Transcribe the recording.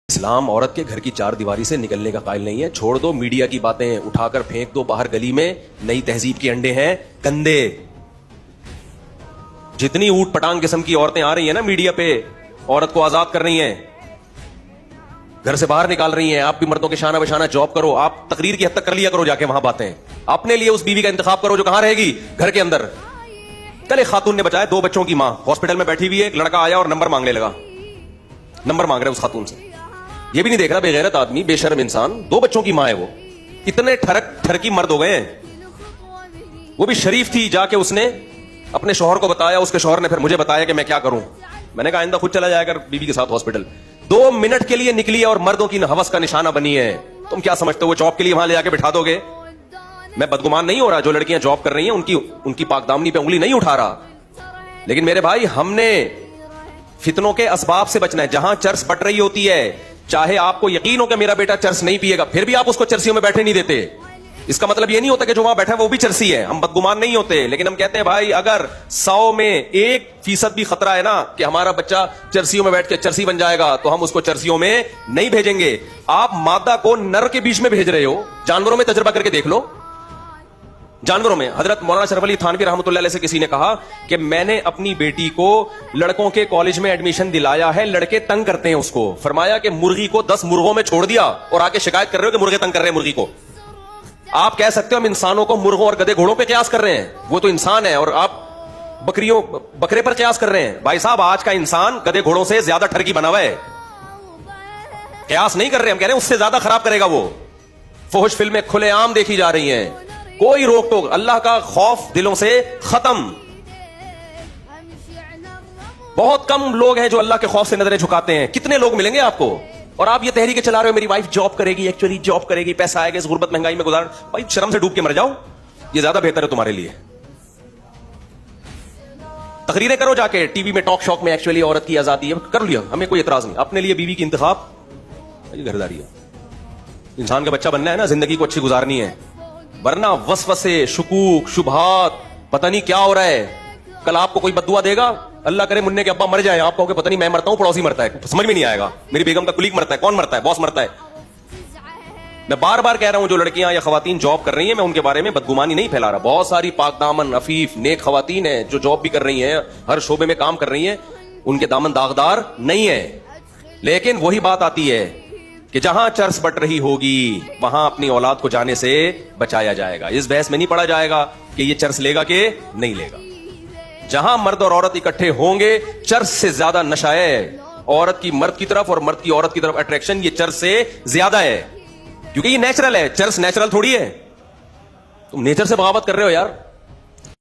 اسلام عورت کے گھر کی چار دیواری سے نکلنے کا قائل نہیں ہے. چھوڑ دو میڈیا کی باتیں, اٹھا کر پھینک دو باہر گلی میں. نئی تہذیب کے انڈے ہیں گندے. جتنی اوٹ پٹانگ قسم کی عورتیں آ رہی ہیں نا میڈیا پہ, عورت کو آزاد کر رہی ہیں, گھر سے باہر نکال رہی ہیں. آپ بھی مردوں کے شانہ بشانہ جاب کرو, آپ تقریر کی حد تک کر لیا کرو جا کے وہاں باتیں. اپنے لیے اس بیوی کا انتخاب کرو جو کہاں رہے گی, گھر کے اندر. کل ایک خاتون نے بچایا 2 بچوں کی ماں, ہاسپٹل میں بیٹھی ہوئی ہے, ایک لڑکا آیا اور نمبر مانگنے لگا. نمبر مانگ رہے اس خاتون سے. یہ بھی نہیں دیکھ رہا بے غیرت آدمی, بے شرم انسان, 2 بچوں کی ماں ہے وہ. اتنے ٹھرکی مرد ہو گئے ہیں. وہ بھی شریف تھی, جا کے اس نے اپنے شوہر کو بتایا, اس کے شوہر نے پھر مجھے بتایا کہ میں کیا کروں. میں نے کہا آئندہ خود چلا جائے کر بیوی کے ساتھ ہاسپٹل. 2 منٹ کے لیے نکلی ہے اور مردوں کی ہوس کا نشانہ بنی ہے. تم کیا سمجھتے ہو وہ جاب کے لیے وہاں لے جا کے بٹھا دو گے؟ میں بدگمان نہیں ہو رہا, جو لڑکیاں جاب کر رہی ہیں ان کی پاک دامنی پہ انگلی نہیں اٹھا رہا, لیکن میرے بھائی ہم نے فتنوں کے اسباب سے بچنا ہے. جہاں چرس بٹ رہی ہوتی ہے, چاہے آپ کو یقین ہو کہ میرا بیٹا چرس نہیں پیے گا, پھر بھی آپ اس کو چرسیوں میں بیٹھے نہیں دیتے. اس کا مطلب یہ نہیں ہوتا کہ جو وہاں بیٹھا ہے وہ بھی چرسی ہے. ہم بدگمان نہیں ہوتے, لیکن ہم کہتے ہیں بھائی اگر 100 میں 1% بھی خطرہ ہے نا کہ ہمارا بچہ چرسیوں میں بیٹھ کے چرسی بن جائے گا, تو ہم اس کو چرسیوں میں نہیں بھیجیں گے. آپ مادہ کو نر کے بیچ میں بھیج رہے ہو. جانوروں میں تجربہ کر کے دیکھ لو. جانوروں میں حضرت مولانا شرف علی تھانوی رحمۃ اللہ علیہ سے کسی نے کہا کہ میں نے اپنی بیٹی کو لڑکوں کے کالج میں ایڈمیشن دلایا ہے, لڑکے تنگ کرتے ہیں اس کو. فرمایا کہ مرغی کو 10 مرغوں میں چھوڑ دیا اور آ کے شکایت کر رہے ہو کہ مرغے تنگ کر رہے ہیں مرغی کو. آپ کہہ سکتے ہو ہم انسانوں کو مرغوں اور گدے گھوڑوں پہ قیاس کر رہے ہیں, وہ تو انسان ہے, اور آپ بکرے پر قیاس کر رہے ہیں. بھائی صاحب آج کا انسان گدے گھوڑوں سے زیادہ ٹھرکی بنا ہوا ہے. قیاس نہیں کر رہے, ہم کہہ رہے ہیں اس سے زیادہ خراب کرے گا وہ. فحش فلمیں کھلے عام دیکھی جا رہی ہیں, کوئی روک ٹوک, اللہ کا خوف دلوں سے ختم. بہت کم لوگ ہیں جو اللہ کے خوف سے نظریں جھکاتے ہیں. کتنے لوگ ملیں گے آپ کو؟ اور آپ یہ تحریکیں چلا رہے ہو میری وائف جاب کرے گی, ایکچولی جاب کرے گی, پیسہ آئے گا, اس غربت مہنگائی میں گزار. بھائی شرم سے ڈوب کے مر جاؤ, یہ زیادہ بہتر ہے تمہارے لیے. تقریریں کرو جا کے ٹی وی میں, ٹاک شوک میں, ایکچولی عورت کی آزادی ہے, کر لیا, ہمیں کوئی اعتراض نہیں. اپنے لیے بیوی کی انتخاب, گھرداری ہے. انسان کا بچہ بننا ہے نا, زندگی کو اچھی گزارنی ہے, ورنہ وسوسے, شکوک, شبہات, پتہ نہیں کیا ہو رہا ہے. کل آپ کو کوئی بددعا دے گا, اللہ کرے مننے کے ابا مر جائے, آپ کہو کہ پتہ نہیں میں مرتا ہوں پڑوسی مرتا ہے, سمجھ میں نہیں آئے گا. میری بیگم کا کلیگ مرتا ہے, کون مرتا ہے, باس مرتا ہے. میں بار بار کہہ رہا ہوں جو لڑکیاں یا خواتین جاب کر رہی ہیں, میں ان کے بارے میں بدگمانی نہیں پھیلا رہا. بہت ساری پاک دامن, عفیف, نیک خواتین ہیں جو جاب بھی کر رہی ہیں, ہر شعبے میں کام کر رہی ہیں, ان کے دامن داغدار نہیں ہے. لیکن وہی بات آتی ہے کہ جہاں چرس بٹ رہی ہوگی وہاں اپنی اولاد کو جانے سے بچایا جائے گا. اس بحث میں نہیں پڑا جائے گا کہ یہ چرس لے گا کہ نہیں لے گا. جہاں مرد اور عورت اکٹھے ہوں گے, چرس سے زیادہ نشہ ہے. عورت کی مرد کی طرف اور مرد کی عورت کی طرف اٹریکشن یہ چرس سے زیادہ ہے, کیونکہ یہ نیچرل ہے. چرس نیچرل تھوڑی ہے. تم نیچر سے بغاوت کر رہے ہو یار.